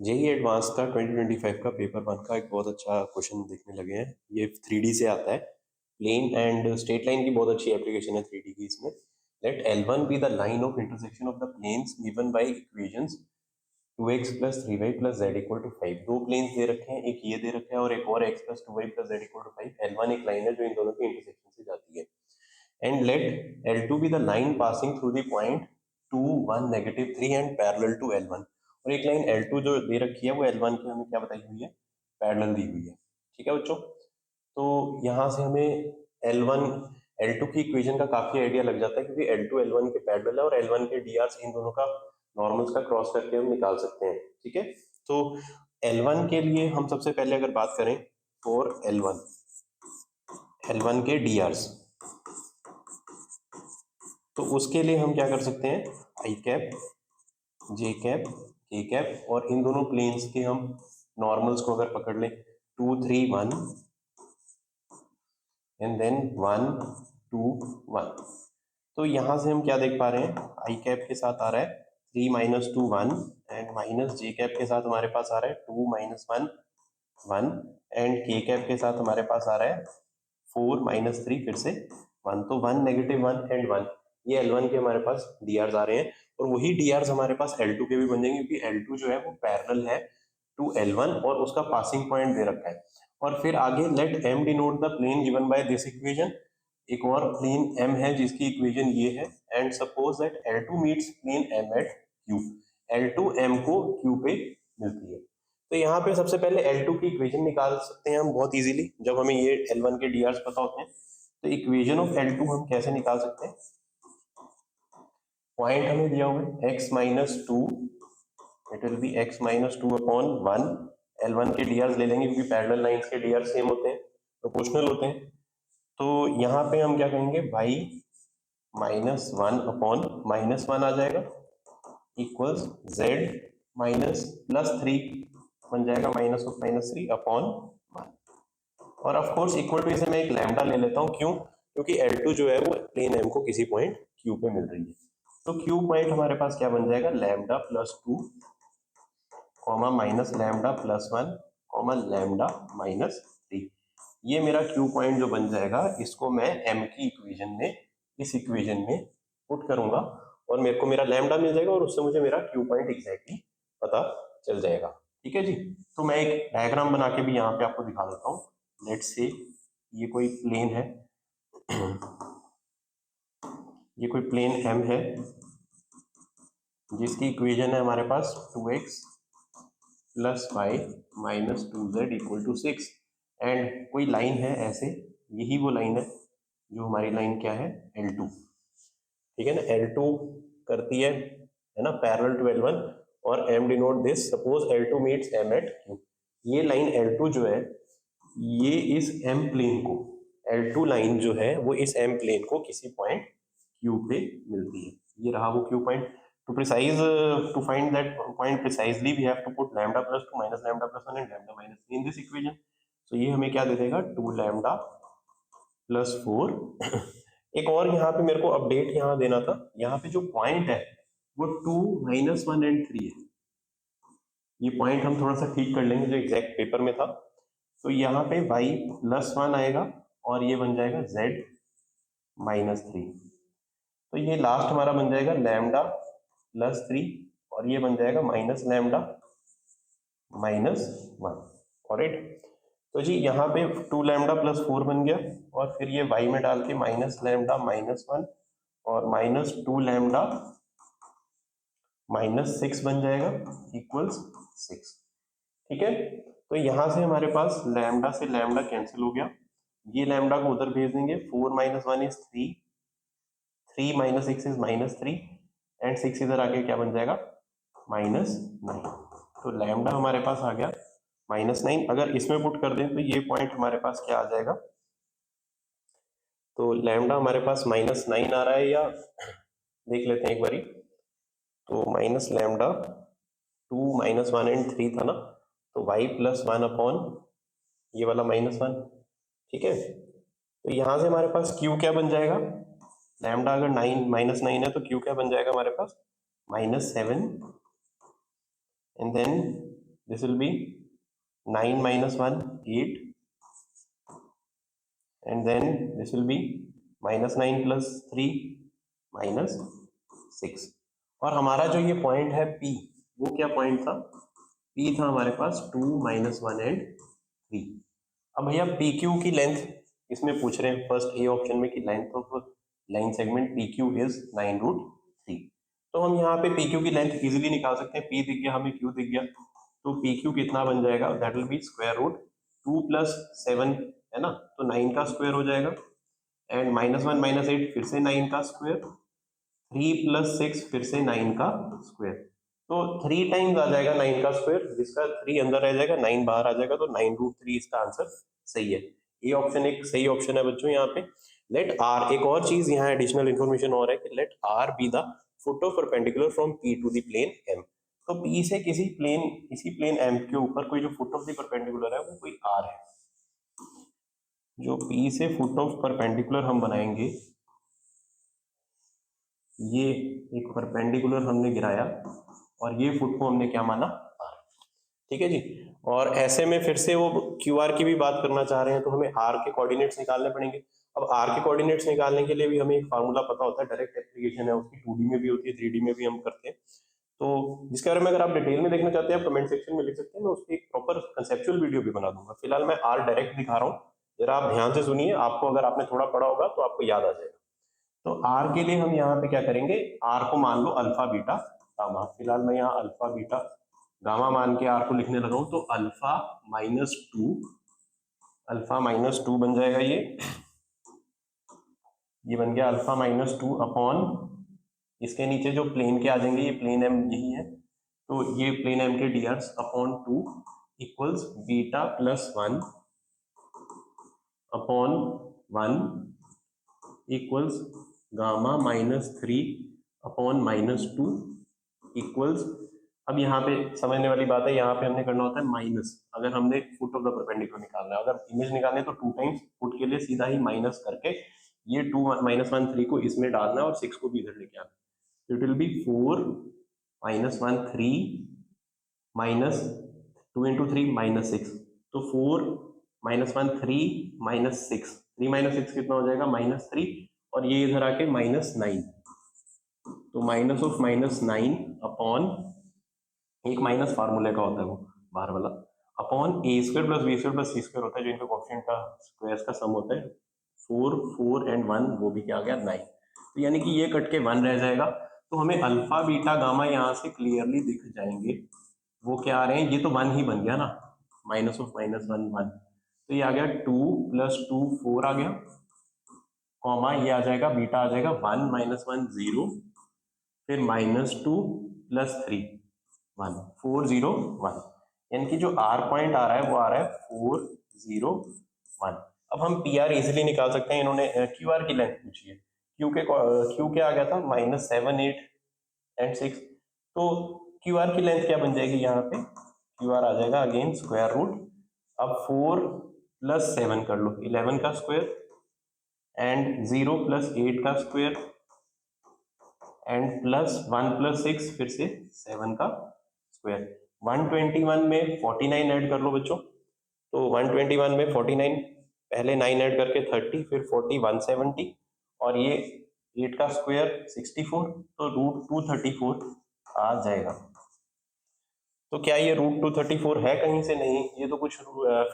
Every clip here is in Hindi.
जेईई एडवांस का 2025 का पेपर 1 का एक बहुत अच्छा क्वेश्चन देखने लगे हैं। ये 3D से आता है। प्लेन एंड स्ट्रेट लाइन की बहुत अच्छी एप्लीकेशन है 3D की इसमें। Let L1 be the line of intersection of the planes given by equations 2x plus 3y plus z equal to 5। दो प्लेन्स दे रखे हैं, एक ये दे रखा है और एक और x plus 2y plus z equal to 5। L1 एक लाइन है जो इन दोनों के इंटरसेक्शन से जाती है। And let L2 be the line passing through the point 2 1 -3 and parallel to L1। और एक लाइन L2 जो दे रखी है वो L1 की हमें क्या बताई हुई है, पैरेलल दी हुई है। ठीक है बच्चों, तो यहाँ से हमें L1 L2 की इक्वेशन का काफी आइडिया लग जाता है, क्योंकि L2 L1 के पैरेलल है और L1 के dr इन दोनों का नॉर्मल्स का क्रॉस करके हम निकाल सकते हैं। ठीक है, तो L1 के लिए हम सबसे पहले अगर बात करें फॉर L1 के drs, तो उसके लिए हम क्या कर सकते हैं, आई कैप जे कैप के कैप, और इन दोनों प्लेन्स के हम नॉर्मल्स को अगर पकड़ लें 2 3 1 एंड देन 1 2 1, तो यहाँ से हम क्या देख पा रहे हैं, आई कैप के साथ आ रहा है 3 minus 2 1 and minus J cap के साथ हमारे पास आ रहा है 2 माइनस 1 1 एंड के कैप के साथ हमारे पास आ रहा है 4 माइनस 3 फिर से 1। तो 1 नेगेटिव 1 एंड 1, ये L1 के हमारे पास drs आ रहे हैं, और वही drs हमारे पास L2 के भी बन जाएंगे, क्योंकि L2 जो है वो पैरेलल है टू L1 और उसका पासिंग पॉइंट दे रखा है। और फिर आगे let m denote the plane given by this equation, एक और प्लेन m है जिसकी इक्वेशन ये है, and suppose that L2 meets plane m at q। L2 m को q पे मिलती है। तो यहाँ पे सबसे पहले L2 की इक्वेशन निकाल सकते हैं हम बहुत इजीली, जब हमें ये L1 के drs पता होते हैं। तो इक्वेशन ऑफ L2 हम कैसे निकाल सकते हैं, पॉइंट हमें दिया हुआ है x minus 2, it will be x minus 2 upon 1। L1 के drs ले लेंगे क्योंकि पैरेलल लाइंस के drs सेम होते हैं, प्रोपोर्शनल होते हैं। तो यहाँ पे हम क्या कहेंगे, y माइनस 1 अपॉन माइनस 1 आ जाएगा इक्वल्स z माइनस प्लस 3 बन जाएगा, माइनस ऑफ माइनस 3 अपॉन 1। और ऑफ कोर्स इक्वल टू इसे मैं एक लैम्डा ले लेता हूँ, क्यों, क्योंकि L2 जो है वो प्लेन m को किसी पॉइंट q पे मिल रही है। तो q पॉइंट हमारे पास क्या बन जाएगा, lambda plus 2 comma minus lambda plus 1 comma lambda minus 3। ये मेरा q पॉइंट जो बन जाएगा, इसको मैं m की इक्वेशन में, इस इक्वेशन में पुट करूंगा और मेरे को मेरा लैम्डा मिल जाएगा, और उससे मुझे मेरा q पॉइंट एग्जैक्टली पता चल जाएगा। ठीक है जी, तो मैं एक डायग्राम बना के भी यहाँ पे आपको दिखा देता हूँ। लेट्स से ये कोई प्लेन है, ये कोई प्लेन m है जिसकी इक्वेशन है हमारे पास 2x plus 5 minus 2z equal to 6। And कोई लाइन है ऐसे, यही वो लाइन है जो हमारी लाइन क्या है, L2। ठीक है ना, L2 करती है ना, पैरेलल टू L1, और m denote this, suppose L2 meets m at q। ये लाइन L2 जो है, ये इस m प्लेन को, L2 लाइन जो है वो इस m प्लेन को किसी पॉइंट q पे मिलती है। ये रहा वो q point. To precise, to find that point precisely, we have to put lambda plus 2 minus lambda plus 1 and lambda minus 3 in this equation. So ये हमें क्या दे देगा, 2 lambda plus 4। एक और यहाँ पे मेरे को अपडेट यहाँ देना था, यहाँ पे जो पॉइंट है वो 2 माइनस 1 एंड 3 है। ये पॉइंट हम थोड़ा सा ठीक कर लेंगे जो एग्जैक्ट पेपर में था। तो यहाँ पे y प्लस 1 आएगा और ये बन जाएगा z माइनस 3। तो ये लास्ट हमारा बन जाएगा लैम्डा प्लस 3, और ये बन जाएगा माइनस लैम्डा माइनस 1। ऑलराइट, तो जी यहाँ पे 2 लैम्डा प्लस 4 बन गया, और फिर ये y में डाल के माइनस लैम्डा माइनस 1 और माइनस 2 लैम्डा माइनस 6 बन जाएगा इक्वल्स 6। ठीक है, तो यहाँ से हमारे पास लैम्डा से लैम्डा कैंसिल हो गया, ये लैम्डा को उधर भेज देंगे, 4 minus 1 is 3, 3 minus 6 is minus 3 and 6 इधर आके क्या बन जाएगा, माइनस 9। तो लैम्डा हमारे पास आ गया माइनस 9। अगर इसमें पुट कर दें तो ये पॉइंट हमारे पास क्या आ जाएगा, तो लैम्डा हमारे पास माइनस 9 आ रहा है, या देख लेते हैं एक बारी। तो माइनस लैम्डा 2 माइनस 1 एंड 3 था ना, तो y प्लस 1 अपॉन ये वाला माइनस 1। ठीक है, तो यहाँ से हमारे पास q क्या बन जाएगा, लैम्डा अगर 9 माइनस 9 है तो q क्या बन जाएगा हमारे पास, minus 7 and then this will be 9 minus 1 8 and then this will be minus 9 plus 3 minus 6 और हमारा जो ये पॉइंट है P वो क्या पॉइंट था? P था हमारे पास 2 minus 1 and 3। अब भैया PQ की लेंथ इसमें पूछ रहे हैं फर्स्ट ए ऑप्शन में कि length of line segment PQ is 9√3। तो हम यहाँ पे PQ की लेंथ इजीली निकाल सकते हैं। P दिख गया हमें, Q दिख गया, तो PQ कितना बन जाएगा? That will be square root 2 + 7 है ना, तो 9 का स्क्वायर हो जाएगा एंड -1 - 8 फिर से 9 का स्क्वायर, 3 + 6 फिर से 9 का स्क्वायर, तो 3 टाइम्स आ जाएगा 9 का स्क्वायर, जिसका 3 अंदर रह जाएगा 9 बाहर आ जाएगा, तो 9√3 इसका आंसर सही है। ये ऑप्शन एक सही ऑप्शन है बच्चों। यहाँ पे लेट आर, एक और चीज यहाँ एडिशनल इन्फॉर्मेशन और है कि let R be the foot of perpendicular from P to the plane M। तो P से किसी प्लेन M के ऊपर कोई जो फुट ऑफ द परपेंडिकुलर है वो कोई R है। जो P से फुट ऑफ परपेंडिकुलर हम बनाएंगे, ये एक परपेंडिकुलर हमने गिराया और ये फुट को हमने क्या माना? R। ठीक है जी। और ऐसे में फिर से वो QR की भी बात करना चाह रहे हैं, तो हमें R के कोऑर्डिनेट्स निकालने पड़ेंगे। अब R के कोऑर्डिनेट्स निकालने के लिए भी हमें एक फार्मूला पता होता है, डायरेक्ट एप्लीकेशन है उसकी, 2D में भी होती है, 3D में भी हम करते हैं। तो जिसके बारे में अगर आप डिटेल में देखना चाहते हैं आप कमेंट सेक्शन में लिख सकते हैं, मैं उसकी एक प्रॉपर कंसेप्चुअल वीडियो भी बना दूंगा। फिलहाल मैं R डायरेक्ट दिखा रहा हूँ, जरा आप ध्यान से सुनिए, आपको अगर आपने थोड़ा पढ़ा होगा तो आपको याद आ जाएगा। तो R के लिए हम यहाँ पे क्या करेंगे, R को मान लो अल्फा बीटा गामा। फिलहाल मैं यहाँ अल्फा बीटा गामा मान के R को लिखने लगा हूँ, तो अल्फा माइनस टू बन जाएगा। ये बन गया अल्फा -2 अपॉन, इसके नीचे जो प्लेन के आ जाएंगे, ये प्लेन M यही है, तो ये प्लेन M के drs upon 2 equals beta plus 1 upon 1 equals gamma -3 upon -2 equals, अब यहाँ पे समझने वाली बात है, यहाँ पे हमने करना होता है माइनस, अगर हमने फुट ऑफ द परपेंडिकुलर निकालना है, अगर इमेज निकालने तो 2 टाइम्स फुट के लिए सीधा ही माइनस करके ये 2 -1 3 को इसमें डालना है और 6 को भी इधर लेके आना है। इट विल बी 4 -1 3 माइनस 2 × 3 -6, तो 4 -1 3 -6, 3 - 6 कितना हो जाएगा? -3, और ये इधर आके -9, तो माइनस ऑफ -9 अपॉन, एक माइनस फार्मूले का होता है वो बाहर वाला, अपॉन a² + b² + c² होता है, जो इनका कोएफिशिएंट का स्क्वायर्स का सम होता है। 4 4 एंड 1 वो भी क्या आ गया? 9। तो यानी कि ये कट के 1 रह जाएगा, तो हमें अल्फा बीटा गामा यहाँ से क्लियरली दिख जाएंगे। वो क्या आ रहे हैं? ये तो 1 ही बन गया ना, माइनस ऑफ -1 1, तो ये आ गया 2 + 2 4 आ गया, कॉमा ये आ जाएगा, बीटा आ जाएगा 1 - 1 0, फिर -2 + 3 1 4 0 1, यानी कि जो R पॉइंट आ रहा है वो आ रहा है 4 0 1। अब हम PR इजिली निकाल सकते हैं। इन्होंने QR की लेंथ पूछी है, Q क्या आ गया था? -7 8 एंड 6, तो QR की लेंथ क्या बन जाएगी? यहाँ पे QR आ जाएगा अगेन स्क्वायर रूट, अब 4 + 7 कर लो 11 का स्क्वायर एंड 0 + 8 का स्क्वायर एंड +1 + 6 फिर से 7 का स्क्वायर। 121 में 49 ऐड कर लो बच्चों, तो 121 में 49, पहले 9 ऐड करके 30, फिर 40 170, और ये 8 का स्क्वायर 64, तो √234 आ जाएगा। तो क्या ये √234 है कहीं से? नहीं, ये तो कुछ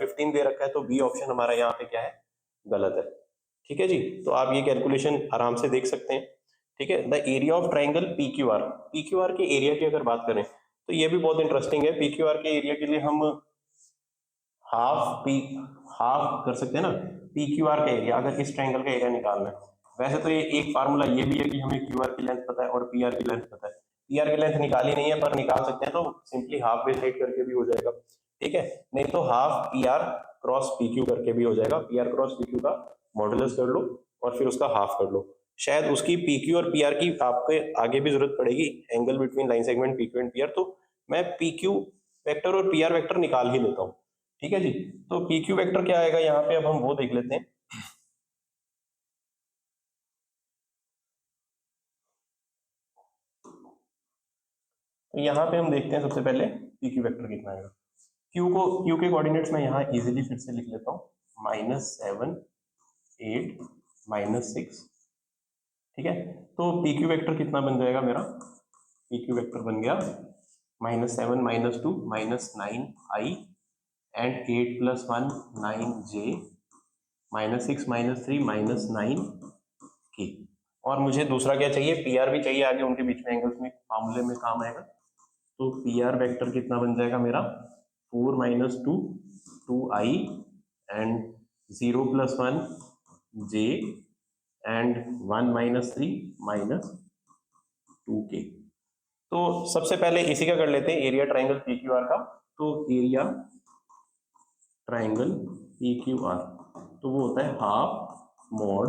15 दे रखा है, तो बी ऑप्शन हमारा यहाँ पे क्या है? गलत है। ठीक है जी, तो आप ये कैलकुलेशन आराम से देख सकते हैं। ठीक है, the area of triangle PQR, PQR के एरिया की अगर बात करें तो ये भी बहुत इंटरेस्टिंग है। PQR के एरिया के लिए हम हाफ कर सकते हैं ना, PQR का एरिया, अगर इस ट्राइंगल का एरिया निकालना है। वैसे तो ये एक फार्मूला ये भी है कि हमें QR की लेंथ पता है और PR की लेंथ पता है। PR की लेंथ निकाली नहीं है पर निकाल सकते हैं, तो सिंपली हाफ बाई साइड करके भी हो जाएगा। ठीक है, नहीं तो हाफ PR क्रॉस PQ करके भी हो जाएगा। PR क्रॉस PQ का मॉडुलस कर लो और फिर उसका हाफ कर लो। शायद उसकी PQ और PR की आपके आगे भी जरूरत पड़ेगी, angle between line segment PQ and PR, तो मैं PQ वेक्टर और PR वेक्टर निकाल ही लेता हूँ। ठीक है जी, तो PQ वेक्टर क्या आएगा यहाँ पे? अब हम वो देख लेते हैं। तो यहाँ पे हम देखते हैं सबसे पहले PQ वेक्टर कितना आएगा। क्यू के कोऑर्डिनेट्स मैं यहाँ इजीली फिर से लिख लेता हूँ, -7 8 -6, ठीक है। तो पी क्यू वेक्टर कितना बन जाएगा मेरा, पी क्यू वेक्टर बन गया -7 -2 -9i एंड 8 + 1 9j -6 -3 -9k। और मुझे दूसरा क्या चाहिए, पी आर भी चाहिए, आगे उनके बीच में एंगल्स में फार्मूले में काम आएगा। तो पी आर वेक्टर कितना बन जाएगा मेरा, 4 - 2 2i and 0 + 1 j and 1 -3 -2k। तो सबसे पहले इसी का कर लेते हैं, area triangle P Q R का। तो area triangle P Q R तो वो होता है half mod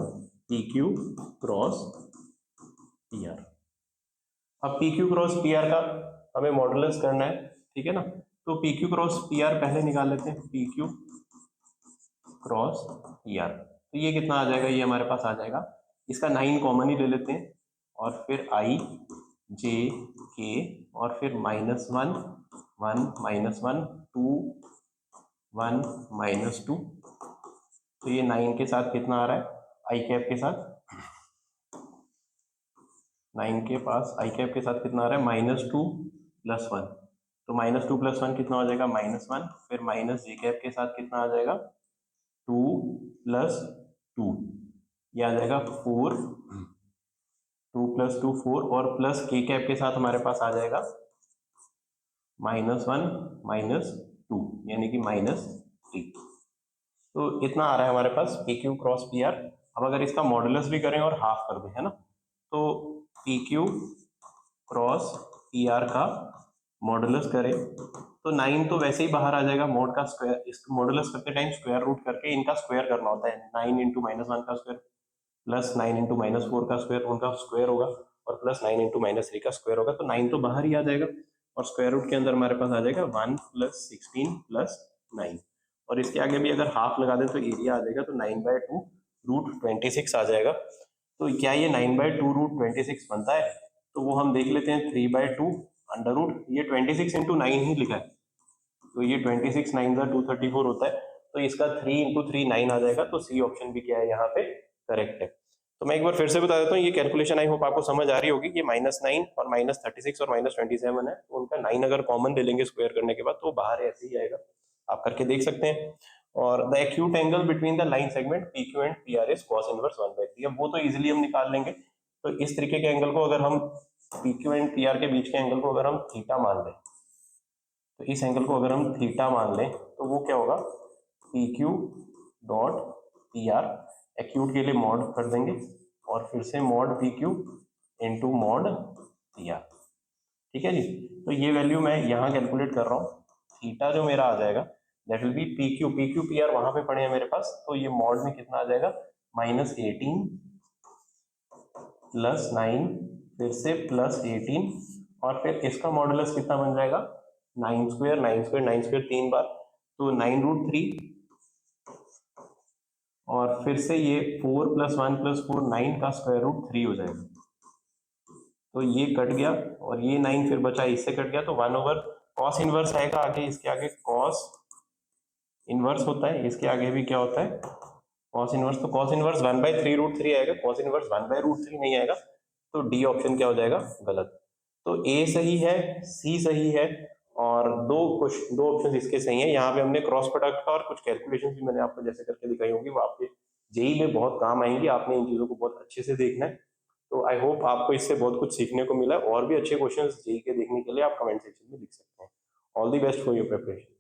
P Q cross P R. अब P Q cross P R का हमें मॉडुलस करना है, ठीक है ना। तो P Q cross P R पहले निकाल लेते हैं, P Q cross P R. तो ये कितना आ जाएगा, ये हमारे पास आ जाएगा, इसका 9 कॉमन ही ले लेते हैं, और फिर आई जे के, और फिर -1 1 -1 2 1 -2। तो ये 9 के साथ कितना आ रहा है, आई कैप के साथ 9 के पास आई कैप के साथ कितना आ रहा है, -2 + 1। तो -2 + 1 कितना हो जाएगा, -1। फिर माइनस जे कैप के साथ कितना आ जाएगा, 2 + 2, ये आ जाएगा 4, 2 + 2 4, और प्लस के कैप के साथ हमारे पास आ जाएगा -1 -2, यानी कि -3। तो इतना आ रहा है हमारे पास P Q cross P R. अब अगर इसका मॉडुलस भी करें और हाफ कर दें, है ना, तो P Q cross P R का मॉडुलस करें तो 9 तो वैसे ही बाहर आ जाएगा, मोड का स्क्वायर, इसका मॉडुलस करते टाइम स्क्वायर रूट करके इनका स्क्वायर करना होता है। 9 × -1 का स्क्वायर प्लस 9 × -4 का स्क्वायर, उनका स्क्वायर होगा, और प्लस 9 × -3 का स्क्वायर होगा। तो 9 तो बाहर ही आ जाएगा, और स्क्वायर रूट के अंदर हमारे पास आ जाएगा 1 + 16 + 9, और इसके आगे भी अगर हाफ लगा दें तो एरिया आ जाएगा, तो 9/2 √26 आ जाएगा। तो क्या ये 9/2 √26 बनता है, तो वो हम देख लेते हैं, 3/2 अंडर रूट, ये 26 × 9 ही लिखा है, तो ये 26 9 234 होता है। तो इसका 3 × 3 9 आ जाएगा। तो सी ऑप्शन भी क्या है यहाँ पे करेक्ट है। तो मैं एक बार फिर से बता देता हूँ, ये कैलकुलेशन आई होप आपको समझ आ रही होगी। ये -9 और -36 और -27 है, तो उनका 9 अगर कॉमन ले लेंगे स्क्वायर करने के बाद तो बाहर ऐसे ही आएगा, आप करके देख सकते हैं। और the acute angle between the line segment P Q and P R is cos inverse 1/3। अब वो तो इजिली हम निकाल लेंगे। तो इस तरीके के एंगल को अगर हम P Q and P R के बीच के एंगल को अगर हम थीटा मान लें, तो इस एंगल को अगर हम थीटा मान लें तो वो क्या होगा, P Q dot P R, acute के लिए मॉड कर देंगे, और फिर से mod P Q into mod P R, ठीक है जी। तो ये वैल्यू मैं यहाँ कैलकुलेट कर रहा हूँ, थीटा जो मेरा आ जाएगा that will B P Q P R वहां पे पड़े हैं मेरे पास, तो ये मॉड में कितना आ जाएगा, -18 + 9, फिर से +18, और फिर इसका मॉडुलस कितना बन जाएगा, 9² 3 बार, तो 9√3, और फिर से ये 4 + 1 + 4 9 का √3 हो जाएगा। तो ये कट गया, और ये 9 फिर बचा, इससे कट गया, तो 1/cos इनवर्स आएगा आगे, इसके आगे cos इनवर्स होता है, इसके आगे भी क्या होता है, cos इनवर्स। तो cos इनवर्स 1/3√3 आएगा, cos इनवर्स 1/√3 नहीं आएगा। तो डी ऑप्शन क्या हो जाएगा, गलत। तो ए सही है, सी सही है, और दो ऑप्शन इसके सही है। यहाँ पे हमने क्रॉस प्रोडक्ट का और कुछ कैलकुलेशन भी मैंने आपको जैसे करके दिखाई होंगी, वो आपके जेई में बहुत काम आएंगी, आपने इन चीजों को बहुत अच्छे से देखना है। तो आई होप आपको इससे बहुत कुछ सीखने को मिला। और भी अच्छे क्वेश्चंस जेई के देखने के लिए आप कमेंट सेक्शन में लिख सकते हैं। All the best for your preparation.